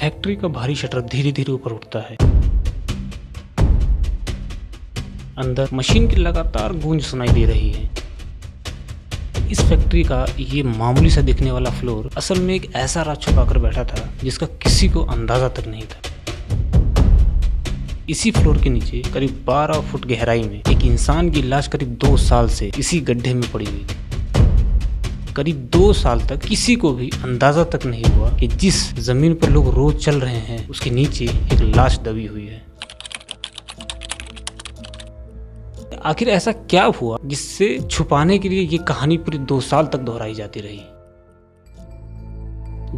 Factory का भारी shutter धीरे धीरे ऊपर उठता है। अंदर मशीन की लगातार गूंज सुनाई दे रही है। इस फैक्ट्री का ये मामूली सा दिखने वाला फ्लोर असल में एक ऐसा राज छुपा कर बैठा था जिसका किसी को अंदाजा तक नहीं था। इसी फ्लोर के नीचे करीब 12 फुट गहराई में एक इंसान की लाश करीब 2 साल से इसी गड्ढे में पड़ी हुई थी। करीब 2 साल तक किसी को भी अंदाजा तक नहीं हुआ कि जिस जमीन पर लोग रोज चल रहे हैं उसके नीचे एक लाश दबी हुई है। आखिर ऐसा क्या हुआ जिससे छुपाने के लिए ये कहानी पूरी 2 साल तक दोहराई जाती रही।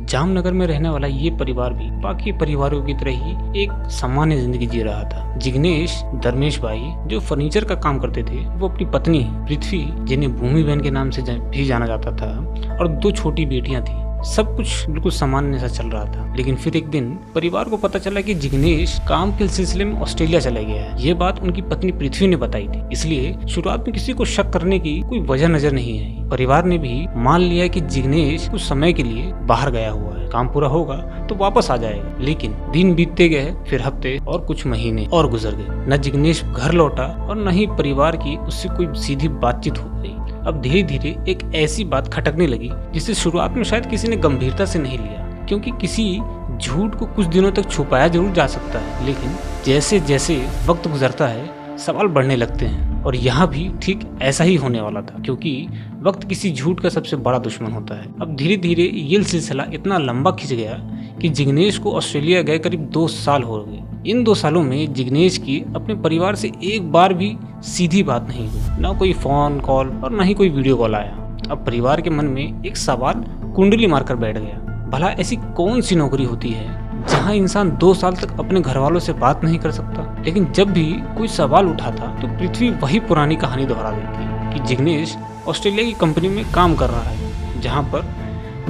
जामनगर में रहने वाला ये परिवार भी बाकी परिवारों की तरह ही एक सामान्य जिंदगी जी रहा था। जिग्नेश धर्मेश भाई जो फर्नीचर का काम करते थे, वो अपनी पत्नी पृथ्वी, जिन्हें भूमि बहन के नाम से भी जाना जाता था, और 2 छोटी बेटियां थी। सब कुछ बिल्कुल सामान्य सा चल रहा था। लेकिन फिर एक दिन परिवार को पता चला कि जिग्नेश काम के सिलसिले में ऑस्ट्रेलिया चला गया है। ये बात उनकी पत्नी पृथ्वी ने बताई थी, इसलिए शुरुआत में किसी को शक करने की कोई वजह नजर नहीं आई। परिवार ने भी मान लिया कि जिग्नेश कुछ समय के लिए बाहर गया हुआ है, काम पूरा होगा तो वापस आ जाएगा। लेकिन दिन बीतते गए, फिर हफ्ते और कुछ महीने और गुजर गए। न जिग्नेश घर लौटा और न ही परिवार की उससे कोई सीधी बातचीत हो गई। अब धीरे धीरे एक ऐसी बात खटकने लगी जिसे शुरुआत में शायद किसी ने गंभीरता से नहीं लिया, क्योंकि किसी झूठ को कुछ दिनों तक छुपाया जरूर जा सकता है, लेकिन जैसे जैसे वक्त गुजरता है सवाल बढ़ने लगते हैं। और यहाँ भी ठीक ऐसा ही होने वाला था, क्योंकि वक्त किसी झूठ का सबसे बड़ा दुश्मन होता है। अब धीरे धीरे ये सिलसिला इतना लंबा खिंच गया कि जिग्नेश को ऑस्ट्रेलिया गए करीब 2 साल हो गए। इन 2 सालों में जिग्नेश की अपने परिवार से एक बार भी सीधी बात नहीं हुई, ना कोई फोन कॉल और ना ही कोई वीडियो कॉल आया। अब परिवार के मन में एक सवाल कुंडली मारकर बैठ गया, भला ऐसी कौन सी नौकरी होती है जहां इंसान 2 साल तक अपने घर वालों से बात नहीं कर सकता। लेकिन जब भी कोई सवाल उठाता तो पृथ्वी वही पुरानी कहानी दोहरा देती कि जिग्नेश ऑस्ट्रेलिया की कंपनी में काम कर रहा है, जहां पर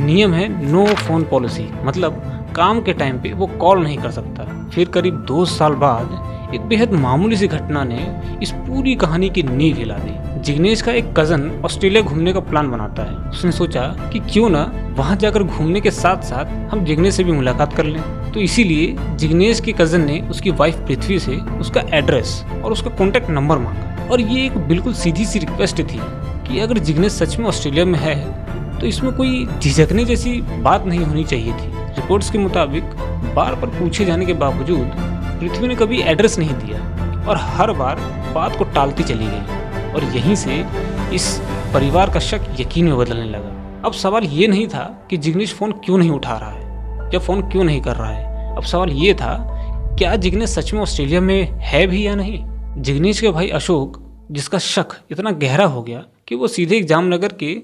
नियम है नो फोन पॉलिसी, मतलब काम के टाइम पे वो कॉल नहीं कर सकता। फिर करीब 2 साल बाद एक बेहद मामूली सी घटना ने इस पूरी कहानी की नींव हिला दी। जिग्नेश का एक कजन ऑस्ट्रेलिया घूमने का प्लान बनाता है। उसने सोचा कि क्यों ना वहां जाकर घूमने के साथ साथ हम जिग्नेश से भी मुलाकात कर लें। तो इसीलिए जिग्नेश के कजन ने उसकी वाइफ पृथ्वी से उसका एड्रेस और उसका कॉन्टेक्ट नंबर मांगा। और ये एक बिल्कुल सीधी सी रिक्वेस्ट थी कि अगर जिग्नेश सच में ऑस्ट्रेलिया में है तो इसमें कोई झिझकने जैसी बात नहीं होनी चाहिए थी। रिपोर्ट्स के मुताबिक बार बार पूछे जाने के बावजूद पृथ्वी ने कभी एड्रेस नहीं दिया और हर बार बात को टालती चली गई। और यहीं से इस परिवार का शक यकीन में बदलने लगा। अब सवाल ये नहीं था कि जिग्नेश फोन क्यों नहीं उठा रहा है या फोन क्यों नहीं कर रहा है। अब सवाल ये था, क्या जिग्नेश सच में ऑस्ट्रेलिया में है भी या नहीं। जिग्नेश के भाई अशोक, जिसका शक इतना गहरा हो गया कि वो सीधे जामनगर के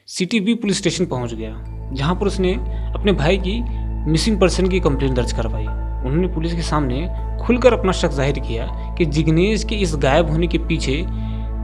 सिटी बी पुलिस स्टेशन पहुंच गया, जहां पर उसने अपने भाई की मिसिंग पर्सन की कंप्लेंट दर्ज करवाई। उन्होंने पुलिस के सामने खुलकर अपना शक जाहिर किया कि जिग्नेश के इस गायब होने के पीछे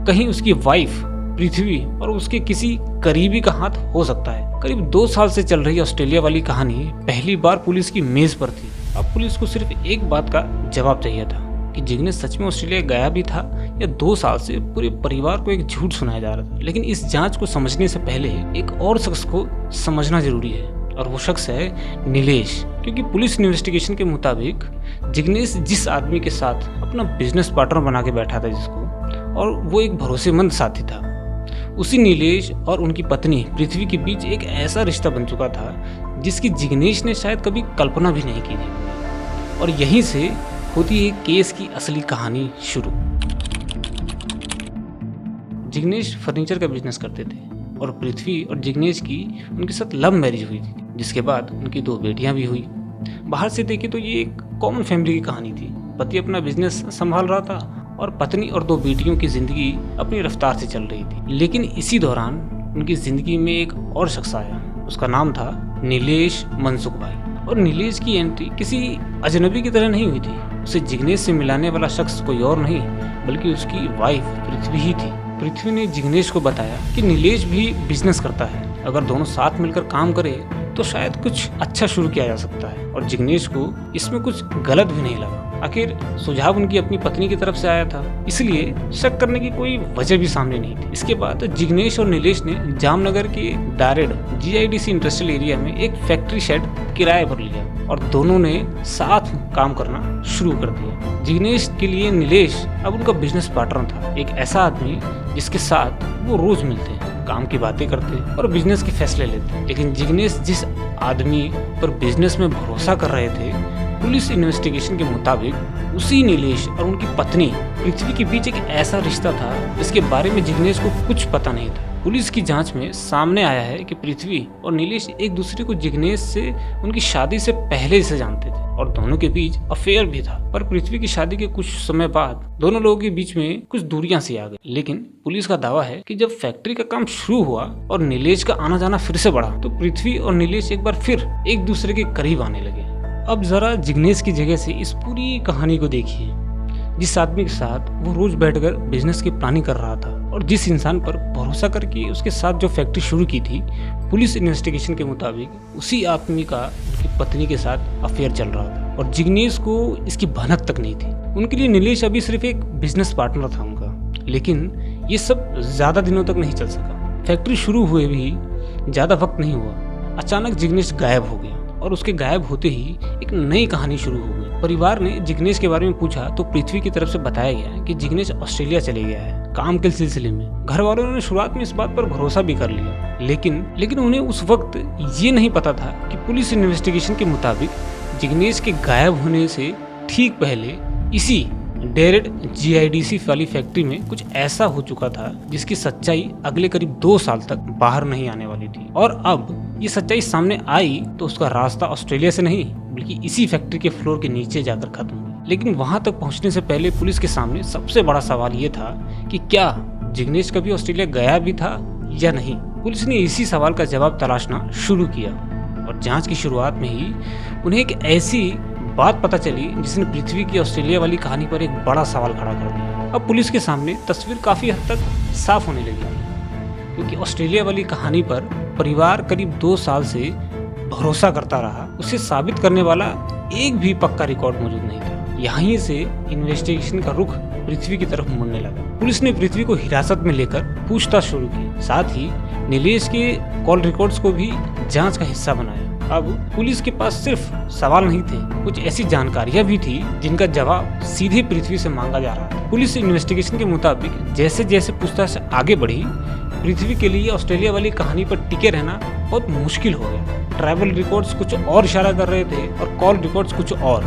कहीं उसकी वाइफ पृथ्वी और उसके किसी करीबी का हाथ हो सकता है। करीब 2 साल से चल रही ऑस्ट्रेलिया वाली कहानी पहली बार पुलिस की मेज पर थी। अब पुलिस को सिर्फ एक बात का जवाब चाहिए था कि जिग्नेश सच में ऑस्ट्रेलिया गया भी था या 2 साल से पूरे परिवार को एक झूठ सुनाया जा रहा था। लेकिन इस जांच को समझने से पहले एक और शख्स को समझना जरूरी है, और वो शख्स है नीलेश। क्योंकि पुलिस इन्वेस्टिगेशन के मुताबिक जिग्नेश जिस आदमी के साथ अपना बिजनेस पार्टनर बना के बैठा था जिसको, और वो एक भरोसेमंद साथी था, उसी नीलेश और उनकी पत्नी पृथ्वी के बीच एक ऐसा रिश्ता बन चुका था जिसकी जिग्नेश ने शायद कभी कल्पना भी नहीं की थी। और यहीं से होती है केस की असली कहानी शुरू। जिग्नेश फर्नीचर का बिजनेस करते थे और पृथ्वी और जिग्नेश की उनके साथ लव मैरिज हुई थी, जिसके बाद उनकी 2 बेटियां भी हुई। बाहर से देखे तो ये एक कॉमन फैमिली की कहानी थी। पति अपना बिजनेस संभाल रहा था और पत्नी और 2 बेटियों की जिंदगी अपनी रफ्तार से चल रही थी। लेकिन इसी दौरान उनकी जिंदगी में एक और शख्स आया। उसका नाम था नीलेश मनसुख भाई। और नीलेश की एंट्री किसी अजनबी की तरह नहीं हुई थी। उसे जिग्नेश से मिलाने वाला शख्स कोई और नहीं बल्कि उसकी वाइफ पृथ्वी ही थी। पृथ्वी ने जिग्नेश को बताया कि नीलेश भी बिजनेस करता है, अगर दोनों साथ मिलकर काम करे तो शायद कुछ अच्छा शुरू किया जा सकता है। और जिग्नेश को इसमें कुछ गलत भी नहीं लगा। आखिर सुझाव उनकी अपनी पत्नी की तरफ से आया था, इसलिए शक करने की कोई वजह भी सामने नहीं थी। इसके बाद जिग्नेश और नीलेश ने जामनगर के दारेड GIDC इंडस्ट्रियल एरिया में एक फैक्ट्री शेड किराए पर लिया और दोनों ने साथ काम करना शुरू कर दिया। जिग्नेश के लिए नीलेश अब उनका बिजनेस पार्टनर था, एक ऐसा आदमी जिसके साथ वो रोज मिलते हैं, काम की बातें करते हैं और बिजनेस के फैसले लेते हैं। लेकिन जिग्नेश जिस आदमी पर बिजनेस में भरोसा कर रहे थे, पुलिस इन्वेस्टिगेशन के मुताबिक उसी नीलेश और उनकी पत्नी पृथ्वी के बीच एक ऐसा रिश्ता था जिसके बारे में जिग्नेश को कुछ पता नहीं था। पुलिस की जांच में सामने आया है कि पृथ्वी और नीलेश एक दूसरे को जिग्नेश से उनकी शादी से पहले से जानते थे और दोनों के बीच अफेयर भी था। पर पृथ्वी की शादी के कुछ समय बाद दोनों लोगों के बीच में कुछ दूरियां सी आ गई। लेकिन पुलिस का दावा है कि जब फैक्ट्री का काम शुरू हुआ और नीलेश का आना जाना फिर से बढ़ा तो पृथ्वी और नीलेश एक बार फिर एक दूसरे के करीब आने लगे। अब जरा जिग्नेश की जगह से इस पूरी कहानी को देखिए। जिस आदमी के साथ वो रोज बैठकर बिजनेस की प्लानिंग कर रहा था और जिस इंसान पर भरोसा करके उसके साथ जो फैक्ट्री शुरू की थी, पुलिस इन्वेस्टिगेशन के मुताबिक उसी आदमी का उनकी पत्नी के साथ अफेयर चल रहा था और जिग्नेश को इसकी भनक तक नहीं थी। उनके लिए नीलेश अभी सिर्फ एक बिजनेस पार्टनर था उनका। लेकिन ये सब ज्यादा दिनों तक नहीं चल सका। फैक्ट्री शुरू हुए भी ज्यादा वक्त नहीं हुआ, अचानक जिग्नेश गायब हो गया और उसके गायब होते ही एक नई कहानी शुरू हो गई। परिवार ने जिग्नेश के बारे में पूछा तो पृथ्वी की तरफ से बताया गया कि जिग्नेश ऑस्ट्रेलिया चले गया है काम के सिलसिले में। घर वालों ने शुरुआत में इस बात पर भरोसा भी कर लिया, लेकिन उन्हें उस वक्त ये नहीं पता था कि पुलिस इन्वेस्टिगेशन के मुताबिक जिग्नेश के गायब होने से ठीक पहले इसी डेरेड GIDC वाली फैक्ट्री में कुछ ऐसा हो चुका था जिसकी सच्चाई अगले करीब 2 साल तक बाहर नहीं आने वाली थी। और अब ये सच्चाई सामने आई तो उसका रास्ता ऑस्ट्रेलिया से नहीं बल्कि इसी फैक्ट्री के फ्लोर के नीचे जाकर खत्म हुआ। लेकिन वहां तक पहुंचने से पहले पुलिस के सामने सबसे बड़ा सवाल ये था कि क्या जिग्नेश कभी ऑस्ट्रेलिया गया भी था या नहीं। पुलिस ने इसी सवाल का जवाब तलाशना शुरू किया और जांच की शुरुआत में ही उन्हें एक ऐसी बात पता चली जिसने पृथ्वी की ऑस्ट्रेलिया वाली कहानी पर एक बड़ा सवाल खड़ा कर दिया। अब पुलिस के सामने तस्वीर काफी हद तक साफ होने लगी थी, क्योंकि ऑस्ट्रेलिया वाली कहानी पर परिवार करीब 2 साल से भरोसा करता रहा। उसे साबित करने वाला एक भी पक्का रिकॉर्ड मौजूद नहीं था। यहीं से इन्वेस्टिगेशन का रुख पृथ्वी की तरफ मुड़ने लगा। पुलिस ने पृथ्वी को हिरासत में लेकर पूछताछ शुरू की, साथ ही नीलेश के कॉल रिकॉर्ड्स को भी जांच का हिस्सा बनाया। अब पुलिस के पास सिर्फ सवाल नहीं थे, कुछ ऐसी जानकारियां भी थी जिनका जवाब सीधे पृथ्वी से मांगा जा रहा था। पुलिस इन्वेस्टिगेशन के मुताबिक जैसे जैसे पूछताछ आगे बढ़ी, पृथ्वी के लिए ऑस्ट्रेलिया वाली कहानी पर टिके रहना बहुत मुश्किल हो गया। ट्रैवल रिकॉर्ड्स कुछ और इशारा कर रहे थे और कॉल रिकॉर्ड्स कुछ और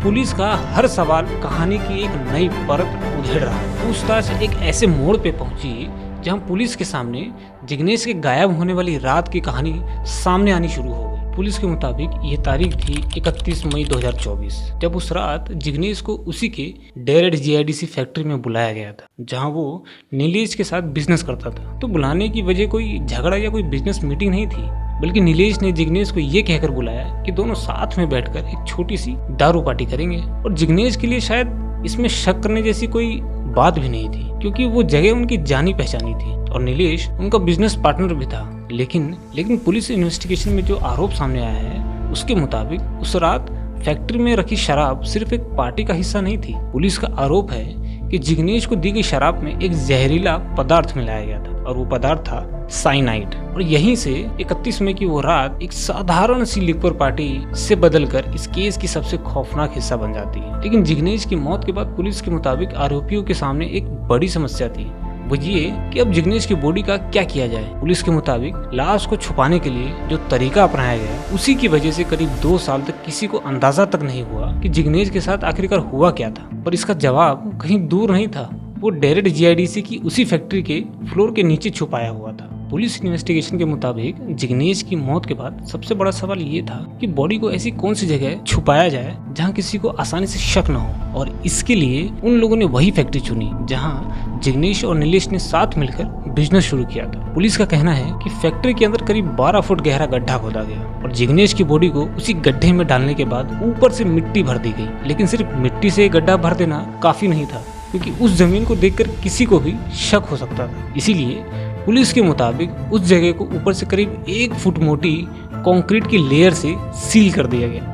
पुलिस का हर सवाल कहानी की एक नई परत उधेड़ रहा है। पूछताछ एक ऐसे मोड़ पे पहुंची जहां पुलिस के सामने जिग्नेश के गायब होने वाली रात की कहानी सामने आनी शुरू हो गई। पुलिस के मुताबिक ये तारीख थी 31 मई 2024, जब उस रात जिग्नेश को उसी के डेरेड GIDC फैक्ट्री में बुलाया गया था जहां वो नीलेश के साथ बिजनेस करता था। तो बुलाने की वजह कोई झगड़ा या कोई बिजनेस मीटिंग नहीं थी, बल्कि नीलेश ने जिग्नेश को ये कहकर बुलाया कि दोनों साथ में बैठकर एक छोटी सी दारू पार्टी करेंगे। और जिग्नेश के लिए शायद इसमें शक करने जैसी कोई बात भी नहीं थी, क्योंकि वो जगह उनकी जानी पहचानी थी और नीलेश उनका बिजनेस पार्टनर भी था। लेकिन पुलिस इन्वेस्टिगेशन में जो आरोप सामने आया है उसके मुताबिक उस रात फैक्ट्री में रखी शराब सिर्फ एक पार्टी का हिस्सा नहीं थी। पुलिस का आरोप है कि जिग्नेश को दी गई शराब में एक जहरीला पदार्थ मिलाया गया था और वो पदार्थ था साइनाइड। और यहीं से 31 मई की वो रात एक साधारण सी लिक्वर पार्टी से बदलकर इस केस की सबसे खौफनाक हिस्सा बन जाती है। लेकिन जिग्नेश की मौत के बाद पुलिस के मुताबिक आरोपियों के सामने एक बड़ी समस्या थी, वो ये कि अब जिग्नेश की बॉडी का क्या किया जाए। पुलिस के मुताबिक लाश को छुपाने के लिए जो तरीका अपनाया गया उसी की वजह से करीब 2 साल तक किसी को अंदाजा तक नहीं हुआ कि जिग्नेश के साथ आखिरकार हुआ क्या था। पर इसका जवाब कहीं दूर नहीं था, वो डेरेड GIDC की उसी फैक्ट्री के फ्लोर के नीचे छुपाया हुआ था। पुलिस इन्वेस्टिगेशन के मुताबिक जिग्नेश की मौत के बाद सबसे बड़ा सवाल ये था कि बॉडी को ऐसी कौन सी जगह छुपाया जाए जहां किसी को आसानी से शक न हो। और इसके लिए उन लोगों ने वही फैक्ट्री चुनी जहां जिग्नेश और नीलेश ने साथ मिलकर बिजनेस शुरू किया था। पुलिस का कहना है कि फैक्ट्री के अंदर करीब 12 फुट गहरा गड्ढा खोदा गया और जिग्नेश की बॉडी को उसी गड्ढे में डालने के बाद ऊपर से मिट्टी भर दी गई। लेकिन सिर्फ मिट्टी से गड्ढा भर देना काफी नहीं था, क्योंकि उस जमीन को देखकर किसी को भी शक हो सकता था। इसीलिए पुलिस के मुताबिक उस जगह को ऊपर से करीब 1 फुट मोटी कंक्रीट की लेयर से सील कर दिया गया।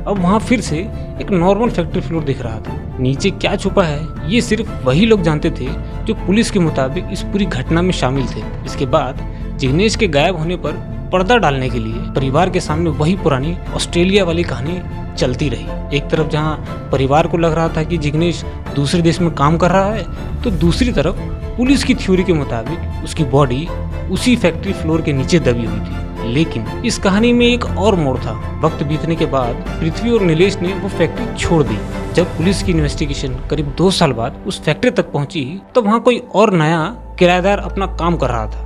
अब वहां फिर से एक नॉर्मल फैक्ट्री फ्लोर दिख रहा था। नीचे क्या छुपा है ये सिर्फ वही लोग जानते थे जो पुलिस के मुताबिक इस पूरी घटना में शामिल थे। इसके बाद जिग्नेश के गायब होने पर पर्दा डालने के लिए परिवार के सामने वही पुरानी ऑस्ट्रेलिया वाली कहानी चलती रही। एक तरफ जहां परिवार को लग रहा था कि जिग्नेश दूसरे देश में काम कर रहा है, तो दूसरी तरफ पुलिस की थ्योरी के मुताबिक उसकी बॉडी उसी फैक्ट्री फ्लोर के नीचे दबी हुई थी। लेकिन इस कहानी में एक और मोड़ था। वक्त बीतने के बाद पृथ्वी और नीलेश ने वो फैक्ट्री छोड़ दी। जब पुलिस की इन्वेस्टिगेशन करीब 2 साल बाद उस फैक्ट्री तक पहुंची, तो वहां कोई और नया किराएदार अपना काम कर रहा था।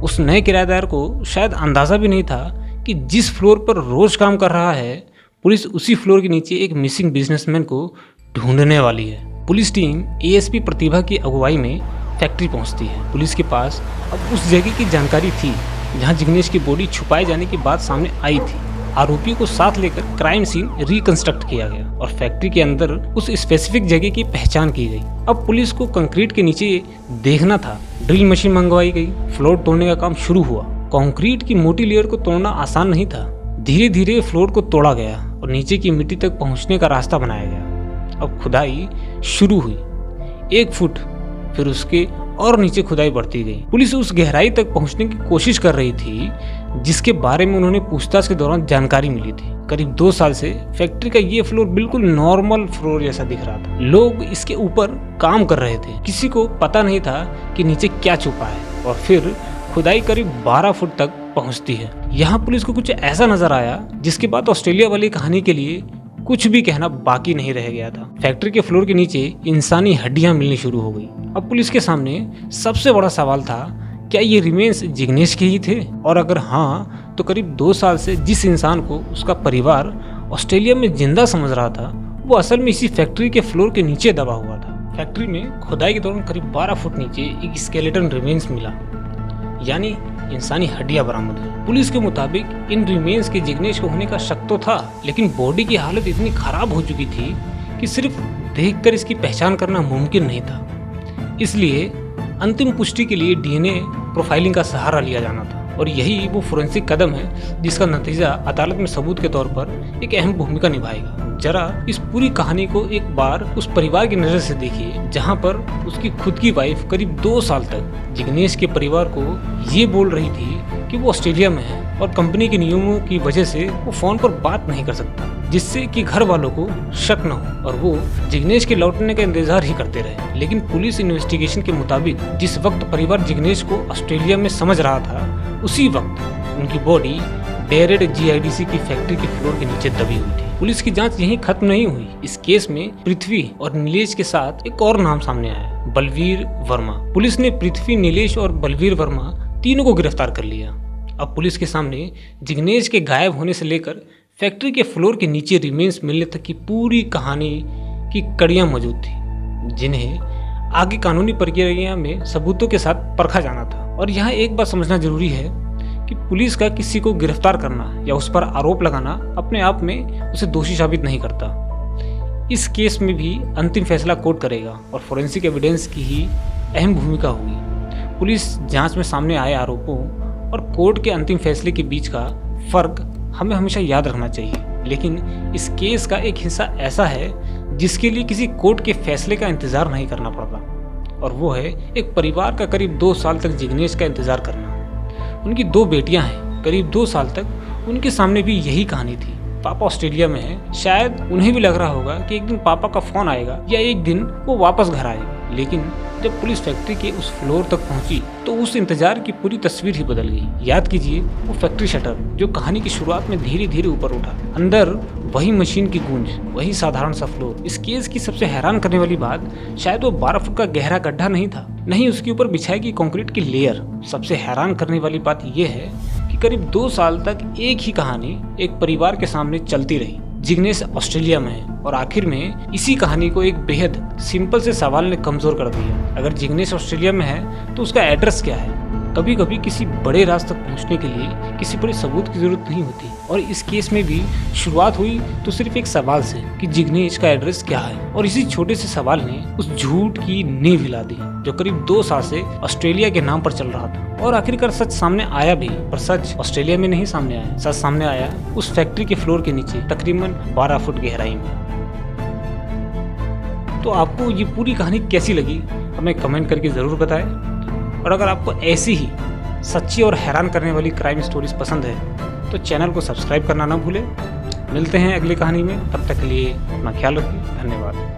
उस नए किराएदार को शायद अंदाजा भी नहीं था कि जिस फ्लोर पर रोज काम कर रहा है, पुलिस उसी फ्लोर के नीचे एक मिसिंग बिजनेसमैन को ढूंढने वाली है। पुलिस टीम एएसपी प्रतिभा की अगुवाई में फैक्ट्री पहुंचती है। पुलिस के पास अब उस जगह की जानकारी थी जहां जिग्नेश की बॉडी छुपाए जाने की बात सामने आई थी। आरोपी को साथ लेकर क्राइम सीन रिकंस्ट्रक्ट किया गया और फैक्ट्री के अंदर उस स्पेसिफिक जगह की पहचान की गई। अब पुलिस को कंक्रीट के नीचे देखना था। ड्रिल मशीन मंगवाई गई, फ्लोर तोड़ने का काम शुरू हुआ। कंक्रीट की मोटी लेयर को तोड़ना आसान नहीं था। धीरे धीरे फ्लोर को तोड़ा गया और नीचे की मिट्टी तक पहुंचने का रास्ता बनाया गया। अब खुदाई शुरू हुई। 1 फुट, फिर उसके और नीचे खुदाई बढ़ती गई। पुलिस उस गहराई तक पहुंचने की कोशिश कर रही थी जिसके बारे में उन्होंने पूछताछ के दौरान जानकारी मिली थी। करीब 2 साल से फैक्ट्री का ये फ्लोर बिल्कुल नॉर्मल फ्लोर जैसा दिख रहा था। लोग इसके ऊपर काम कर रहे थे। किसी को पता नहीं था कि नीचे क्या छुपा है। और फिर खुदाई करीब 12 फुट तक पहुंचती है। यहाँ पुलिस को कुछ ऐसा नजर आया जिसके बाद ऑस्ट्रेलिया वाली कहानी के लिए कुछ भी कहना बाकी नहीं रह गया था। फैक्ट्री के फ्लोर के नीचे इंसानी हड्डियां मिलनी शुरू हो गई। अब पुलिस के सामने सबसे बड़ा सवाल था, क्या ये रिमेन्स जिग्नेश के ही थे? और अगर हाँ, तो करीब 2 साल से जिस इंसान को उसका परिवार ऑस्ट्रेलिया में जिंदा समझ रहा था, वो असल में इसी फैक्ट्री के फ्लोर के नीचे दबा हुआ था। फैक्ट्री में खुदाई के दौरान करीब 12 फुट नीचे एक स्केलेटन रिमेन्स मिला, यानी इंसानी हड्डियां बरामद हुई। पुलिस के मुताबिक इन रिमेन्स के जिग्नेश को होने का शक तो था, लेकिन बॉडी की हालत इतनी खराब हो चुकी थी कि सिर्फ देखकर इसकी पहचान करना मुमकिन नहीं था। इसलिए अंतिम पुष्टि के लिए डीएनए प्रोफाइलिंग का सहारा लिया जाना था। और यही वो फोरेंसिक कदम है जिसका नतीजा अदालत में सबूत के तौर पर एक अहम भूमिका निभाएगा। जरा इस पूरी कहानी को एक बार उस परिवार की नजर से देखिए, जहां पर उसकी खुद की वाइफ करीब 2 साल तक जिग्नेश के परिवार को ये बोल रही थी कि वो ऑस्ट्रेलिया में है और कंपनी के नियमों की वजह से वो फोन पर बात नहीं कर सकता, जिससे कि घर वालों को शक न हो और वो जिग्नेश के लौटने का इंतजार ही करते रहे। लेकिन पुलिस इन्वेस्टिगेशन के मुताबिक जिस वक्त परिवार जिग्नेश को ऑस्ट्रेलिया में समझ रहा था, उसी वक्त उनकी बॉडी डेरेड जीआईडीसी की फैक्ट्री के फ्लोर के नीचे दबी हुई थी। पुलिस की जांच यहीं खत्म नहीं हुई। इस केस में पृथ्वी और नीलेश के साथ एक और नाम सामने आया, बलवीर वर्मा। पुलिस ने पृथ्वी, नीलेश और बलवीर वर्मा तीनों को गिरफ्तार कर लिया। अब पुलिस के सामने जिग्नेश के गायब होने से लेकर फैक्ट्री के फ्लोर के नीचे रिमेन्स मिलने तक की पूरी कहानी की कड़ियां मौजूद थी, जिन्हें आगे कानूनी प्रक्रिया में सबूतों के साथ परखा जाना था। और यहाँ एक बात समझना जरूरी है कि पुलिस का किसी को गिरफ्तार करना या उस पर आरोप लगाना अपने आप में उसे दोषी साबित नहीं करता। इस केस में भी अंतिम फैसला कोर्ट करेगा और फोरेंसिक एविडेंस की ही अहम भूमिका होगी। पुलिस जांच में सामने आए आरोपों और कोर्ट के अंतिम फैसले के बीच का फर्क हमें हमेशा याद रखना चाहिए। लेकिन इस केस का एक हिस्सा ऐसा है जिसके लिए किसी कोर्ट के फैसले का इंतजार नहीं करना पड़ता, और वो है एक परिवार का करीब 2 साल तक जिग्नेश का इंतजार करना। उनकी 2 बेटियां हैं। करीब 2 साल तक उनके सामने भी यही कहानी थी। पापा ऑस्ट्रेलिया में है। शायद उन्हें भी लग रहा होगा कि एक दिन पापा का फोन आएगा या एक दिन वो वापस घर आएगा। लेकिन जब पुलिस फैक्ट्री के उस फ्लोर तक पहुंची तो उस इंतजार की पूरी तस्वीर ही बदल गई। याद कीजिए वो फैक्ट्री शटर जो कहानी की शुरुआत में धीरे धीरे ऊपर उठा। अंदर वही मशीन की गूंज, वही साधारण सा फ्लोर। इस केस की सबसे हैरान करने वाली बात शायद वो 12 फुट का गहरा गड्ढा नहीं था, नहीं उसके ऊपर बिछाई गई कंक्रीट की लेयर। सबसे हैरान करने वाली बात यह है कि करीब 2 साल तक एक ही कहानी एक परिवार के सामने चलती रही। जिग्नेश ऑस्ट्रेलिया में है और आखिर में इसी कहानी को एक बेहद सिंपल से सवाल ने कमजोर कर दिया। अगर जिग्नेश ऑस्ट्रेलिया में है तो उसका एड्रेस क्या है, कभी कभी किसी बड़े राज तक पहुंचने के लिए किसी बड़े सबूत की जरूरत नहीं होती, और इस केस में भी शुरुआत हुई तो सिर्फ एक सवाल से कि जिग्नेश का एड्रेस क्या है, और इसी छोटे से सवाल ने उस झूठ की नींव हिला दी जो करीब 2 साल से ऑस्ट्रेलिया के नाम पर चल रहा था। और आखिरकार सच सामने आया भी, पर सच ऑस्ट्रेलिया में नहीं सामने आया, सच सामने आया उस फैक्ट्री के फ्लोर के नीचे तकरीबन 12 फुट गहराई में। तो आपको ये पूरी कहानी कैसी लगी हमें कमेंट करके जरूर बताएं, और अगर आपको ऐसी ही सच्ची और हैरान करने वाली क्राइम स्टोरीज पसंद है तो चैनल को सब्सक्राइब करना ना भूलें। मिलते हैं अगली कहानी में, तब तक के लिए अपना ख्याल रखिए। धन्यवाद।